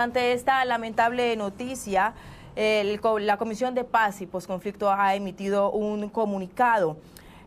Ante esta lamentable noticia, la Comisión de Paz y Posconflicto ha emitido un comunicado.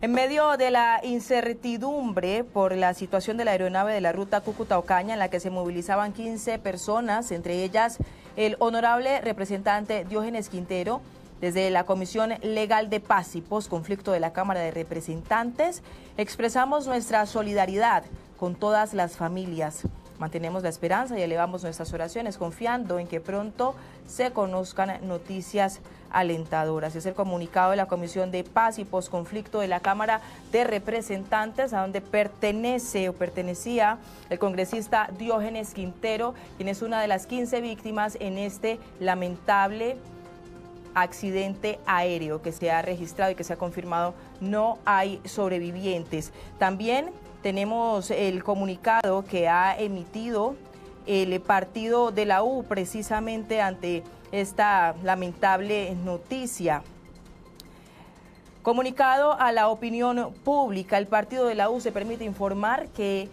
En medio de la incertidumbre por la situación de la aeronave de la ruta Cúcuta-Ocaña, en la que se movilizaban 15 personas, entre ellas el honorable representante Diógenes Quintero, desde la Comisión Legal de Paz y Posconflicto de la Cámara de Representantes, expresamos nuestra solidaridad con todas las familias. Mantenemos la esperanza y elevamos nuestras oraciones confiando en que pronto se conozcan noticias alentadoras. Es el comunicado de la Comisión de Paz y Posconflicto de la Cámara de Representantes, a donde pertenecía el congresista Diógenes Quintero, quien es una de las 15 víctimas en este lamentable accidente aéreo que se ha registrado y que se ha confirmado. No hay sobrevivientes. También tenemos el comunicado que ha emitido el partido de la U precisamente ante esta lamentable noticia. Comunicado a la opinión pública, el partido de la U se permite informar que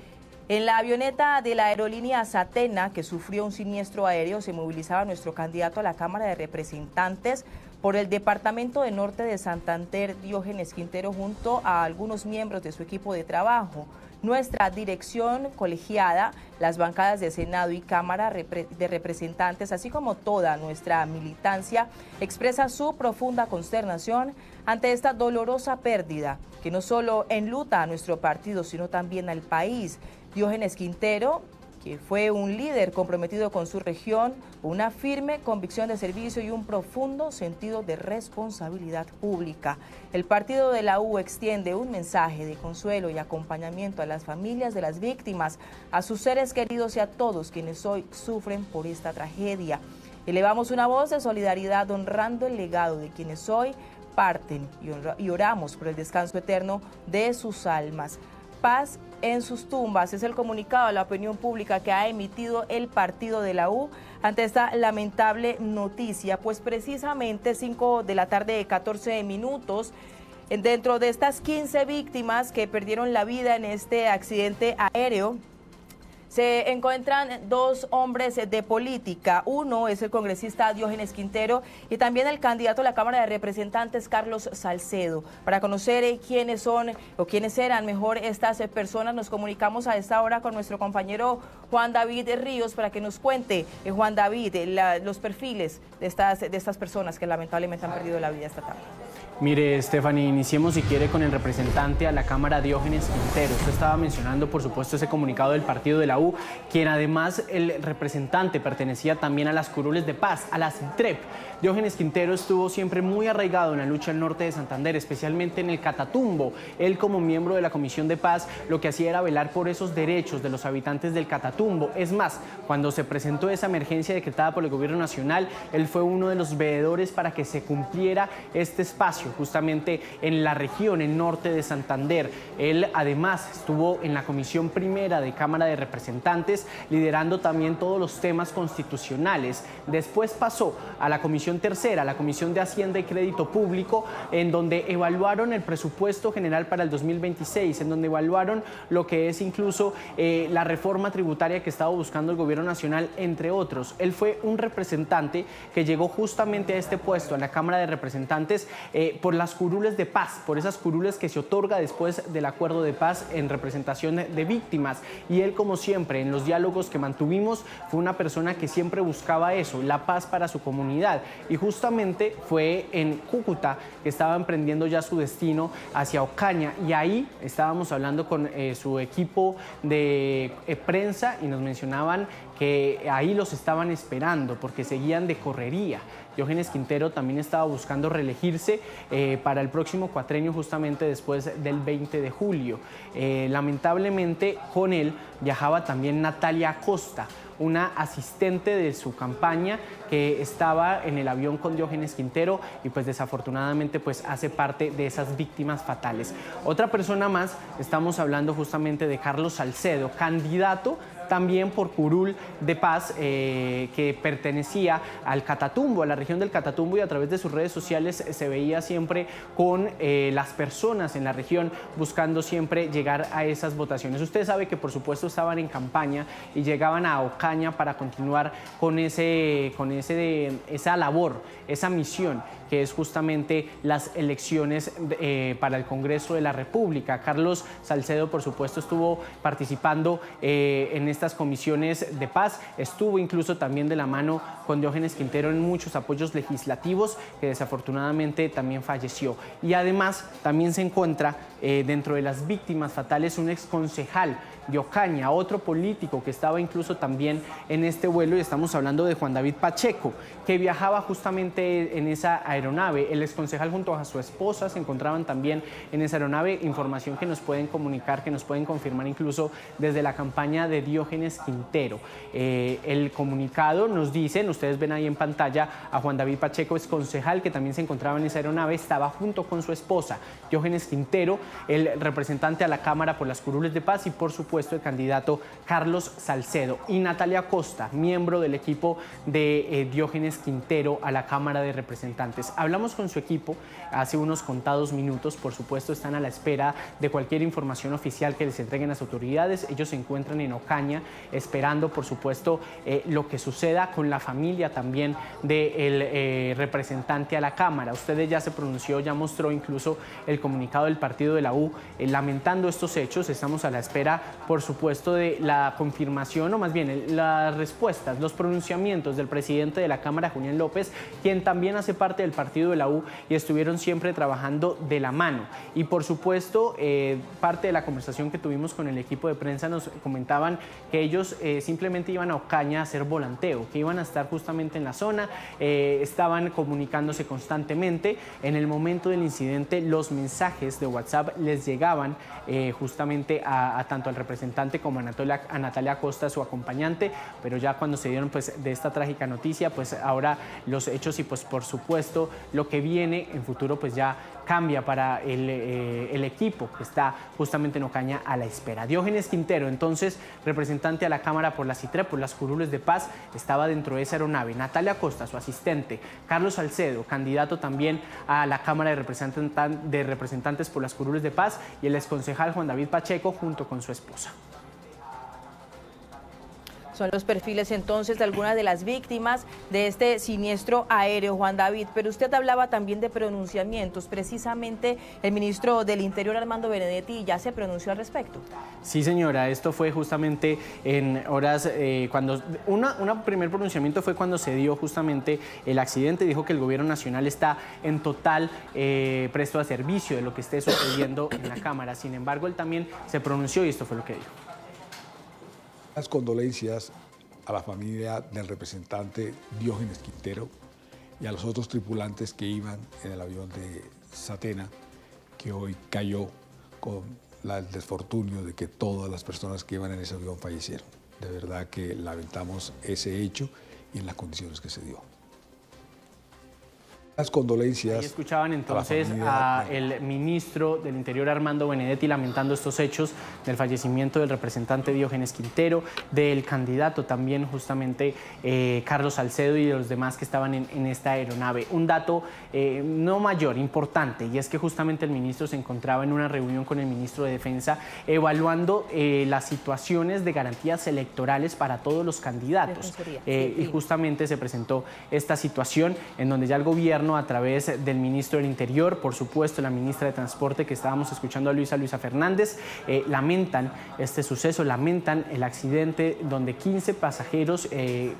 en la avioneta de la aerolínea Satena, que sufrió un siniestro aéreo, se movilizaba nuestro candidato a la Cámara de Representantes por el Departamento de Norte de Santander, Diógenes Quintero, junto a algunos miembros de su equipo de trabajo. Nuestra dirección colegiada, las bancadas de Senado y Cámara de Representantes, así como toda nuestra militancia, expresa su profunda consternación ante esta dolorosa pérdida que no solo enluta a nuestro partido, sino también al país. Diógenes Quintero, que fue un líder comprometido con su región, una firme convicción de servicio y un profundo sentido de responsabilidad pública. El partido de la U extiende un mensaje de consuelo y acompañamiento a las familias de las víctimas, a sus seres queridos y a todos quienes hoy sufren por esta tragedia. Elevamos una voz de solidaridad honrando el legado de quienes hoy parten y oramos por el descanso eterno de sus almas. Paz en sus tumbas, es el comunicado a la opinión pública que ha emitido el partido de la U ante esta lamentable noticia, pues precisamente 5 de la tarde, 14 minutos, dentro de estas 15 víctimas que perdieron la vida en este accidente aéreo, se encuentran dos hombres de política. Uno es el congresista Diógenes Quintero y también el candidato a la Cámara de Representantes, Carlos Salcedo. Para conocer quiénes son o quiénes eran mejor estas personas, nos comunicamos a esta hora con nuestro compañero Juan David Ríos para que nos cuente, Juan David, los perfiles de estas personas que lamentablemente han perdido la vida esta tarde. Mire, Stephanie, iniciemos si quiere con el representante a la Cámara, Diógenes Quintero. Usted estaba mencionando, por supuesto, ese comunicado del partido de la U, quien además el representante pertenecía también a las curules de paz, a las TREP. Diógenes Quintero estuvo siempre muy arraigado en la lucha al norte de Santander, especialmente en el Catatumbo. Él, como miembro de la Comisión de Paz, lo que hacía era velar por esos derechos de los habitantes del Catatumbo. Es más, cuando se presentó esa emergencia decretada por el gobierno nacional, él fue uno de los veedores para que se cumpliera este espacio, justamente en la región, en norte de Santander. Él además estuvo en la Comisión Primera de Cámara de Representantes, liderando también todos los temas constitucionales. Después pasó a la Comisión Tercera, la Comisión de Hacienda y Crédito Público, en donde evaluaron el presupuesto general para el 2026, en donde evaluaron lo que es incluso la reforma tributaria que estaba buscando el gobierno nacional, entre otros. Él fue un representante que llegó justamente a este puesto, a la Cámara de Representantes, por las curules de paz, por esas curules que se otorga después del acuerdo de paz en representación de víctimas. Y él, como siempre, en los diálogos que mantuvimos, fue una persona que siempre buscaba eso, la paz para su comunidad. Y justamente fue en Cúcuta que estaba emprendiendo ya su destino hacia Ocaña, y ahí estábamos hablando con su equipo de prensa y nos mencionaban que ahí los estaban esperando porque seguían de correría. Diógenes Quintero también estaba buscando reelegirse para el próximo cuatrenio, justamente después del 20 de julio. Lamentablemente con él viajaba también Natalia Acosta, una asistente de su campaña que estaba en el avión con Diógenes Quintero y pues desafortunadamente pues hace parte de esas víctimas fatales. Otra persona más, estamos hablando justamente de Carlos Salcedo, candidato también por Curul de Paz, que pertenecía al Catatumbo, a la región del Catatumbo, y a través de sus redes sociales se veía siempre con las personas en la región buscando siempre llegar a esas votaciones. Usted sabe que por supuesto estaban en campaña y llegaban a Ocaña para continuar con esa labor, esa misión, que es justamente las elecciones para el Congreso de la República. Carlos Salcedo, por supuesto, estuvo participando en estas comisiones de paz, estuvo incluso también de la mano con Diógenes Quintero en muchos apoyos legislativos, que desafortunadamente también falleció. Y además también se encuentra dentro de las víctimas fatales un exconcejal de Ocaña, otro político que estaba incluso también en este vuelo, y estamos hablando de Juan David Pacheco, que viajaba justamente en esa aeronave. El exconcejal junto a su esposa se encontraban también en esa aeronave, información que nos pueden comunicar, que nos pueden confirmar incluso desde la campaña de Diógenes Quintero. El comunicado nos dicen, ustedes ven ahí en pantalla a Juan David Pacheco, exconcejal, que también se encontraba en esa aeronave, estaba junto con su esposa, Diógenes Quintero, el representante a la Cámara por las Curules de Paz, y por supuesto el candidato Carlos Salcedo, y Natalia Costa, miembro del equipo de Diógenes Quintero a la Cámara de Representantes. Hablamos con su equipo hace unos contados minutos, por supuesto están a la espera de cualquier información oficial que les entreguen las autoridades. Ellos se encuentran en Ocaña esperando, por supuesto, lo que suceda con la familia también del representante a la Cámara. Ustedes ya se pronunció, ya mostró incluso el comunicado del partido de la U lamentando estos hechos. Estamos a la espera, por supuesto, de la confirmación, o más bien las respuestas, los pronunciamientos del presidente de la Cámara, Julián López, quien también hace parte del partido de la U, y estuvieron siempre trabajando de la mano. Y por supuesto, parte de la conversación que tuvimos con el equipo de prensa nos comentaban que ellos simplemente iban a Ocaña a hacer volanteo, que iban a estar justamente en la zona, estaban comunicándose constantemente. En el momento del incidente, los mensajes de WhatsApp les llegaban justamente a tanto al representante como a Natalia Costa, su acompañante, pero ya cuando se dieron pues de esta trágica noticia, pues ahora los hechos y pues por supuesto lo que viene en futuro pues ya cambia para el equipo que está justamente en Ocaña a la espera. Diógenes Quintero, entonces representante a la Cámara por la CITRE, por las Curules de Paz, estaba dentro de esa aeronave. Natalia Costa, su asistente. Carlos Salcedo, candidato también a la Cámara de Representantes por las Curules de Paz, y el exconcejal Juan David Pacheco junto con su esposa. Son los perfiles entonces de algunas de las víctimas de este siniestro aéreo, Juan David. Pero usted hablaba también de pronunciamientos. Precisamente el ministro del Interior, Armando Benedetti, ya se pronunció al respecto. Sí, señora, esto fue justamente en horas cuando un primer pronunciamiento fue cuando se dio justamente el accidente. Dijo que el gobierno nacional está en total presto a servicio de lo que esté sucediendo en la Cámara. Sin embargo, él también se pronunció y esto fue lo que dijo. Las condolencias a la familia del representante Diógenes Quintero y a los otros tripulantes que iban en el avión de Satena, que hoy cayó con el desfortunio de que todas las personas que iban en ese avión fallecieron. De verdad que lamentamos ese hecho y en las condiciones que se dio. Las condolencias. Ahí escuchaban entonces al ministro del Interior, Armando Benedetti, lamentando estos hechos del fallecimiento del representante Diógenes Quintero, del candidato también justamente Carlos Salcedo y de los demás que estaban en esta aeronave. Un dato no mayor, importante, y es que justamente el ministro se encontraba en una reunión con el ministro de Defensa evaluando las situaciones de garantías electorales para todos los candidatos. Y justamente se presentó esta situación en donde ya el gobierno, a través del ministro del Interior, por supuesto la ministra de Transporte, que estábamos escuchando a Luisa Fernández, lamentan este suceso, lamentan el accidente donde 15 pasajeros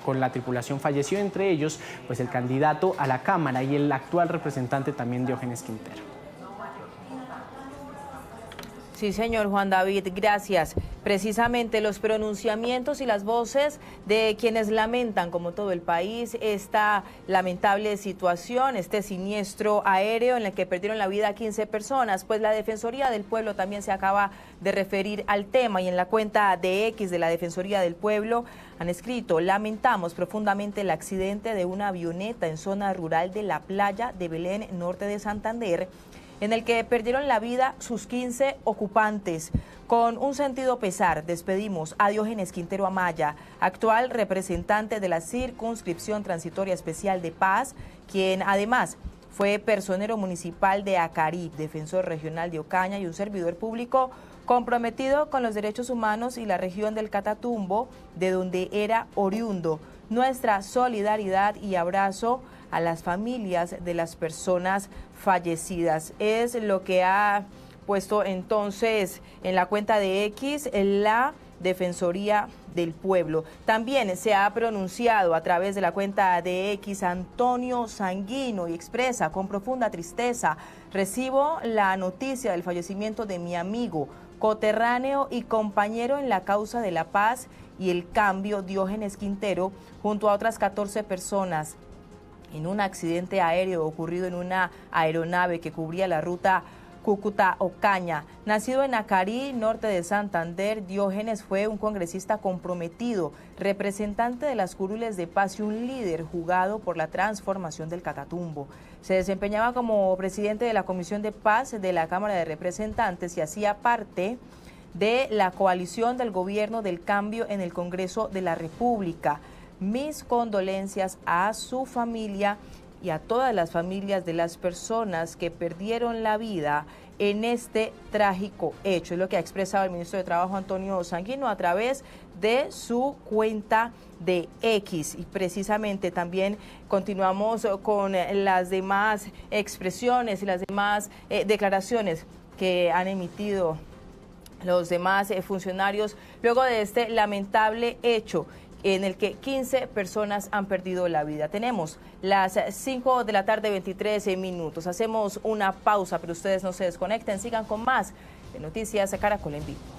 con la tripulación falleció, entre ellos pues el candidato a la Cámara y el actual representante también, Diógenes Quintero. Sí, señor Juan David, gracias. Precisamente los pronunciamientos y las voces de quienes lamentan, como todo el país, esta lamentable situación, este siniestro aéreo en el que perdieron la vida 15 personas, pues la Defensoría del Pueblo también se acaba de referir al tema, y en la cuenta de X de la Defensoría del Pueblo han escrito: lamentamos profundamente el accidente de una avioneta en zona rural de la playa de Belén, norte de Santander, en el que perdieron la vida sus 15 ocupantes. Con un sentido pesar, despedimos a Diógenes Quintero Amaya, actual representante de la Circunscripción Transitoria Especial de Paz, quien además fue personero municipal de Acarip, defensor regional de Ocaña y un servidor público comprometido con los derechos humanos y la región del Catatumbo, de donde era oriundo. Nuestra solidaridad y abrazo a las familias de las personas fallecidas. Es lo que ha puesto entonces en la cuenta de X la Defensoría del Pueblo. También se ha pronunciado a través de la cuenta de X Antonio Sanguino y expresa: con profunda tristeza recibo la noticia del fallecimiento de mi amigo, coterráneo y compañero en la causa de la paz y el cambio, Diógenes Quintero, junto a otras 14 personas en un accidente aéreo ocurrido en una aeronave que cubría la ruta Cúcuta-Ocaña. Nacido en Acarí, norte de Santander, Diógenes fue un congresista comprometido, representante de las curules de paz y un líder jugado por la transformación del Catatumbo. Se desempeñaba como presidente de la Comisión de Paz de la Cámara de Representantes y hacía parte de la coalición del gobierno del cambio en el Congreso de la República. Mis condolencias a su familia y a todas las familias de las personas que perdieron la vida en este trágico hecho. Es lo que ha expresado el ministro de Trabajo, Antonio Sanguino, a través de su cuenta de X. Y precisamente también continuamos con las demás expresiones y las demás declaraciones que han emitido los demás funcionarios luego de este lamentable hecho en el que 15 personas han perdido la vida. Tenemos las 5 de la tarde, 23 minutos. Hacemos una pausa, pero ustedes no se desconecten, sigan con más de Noticias Caracol en Vivo.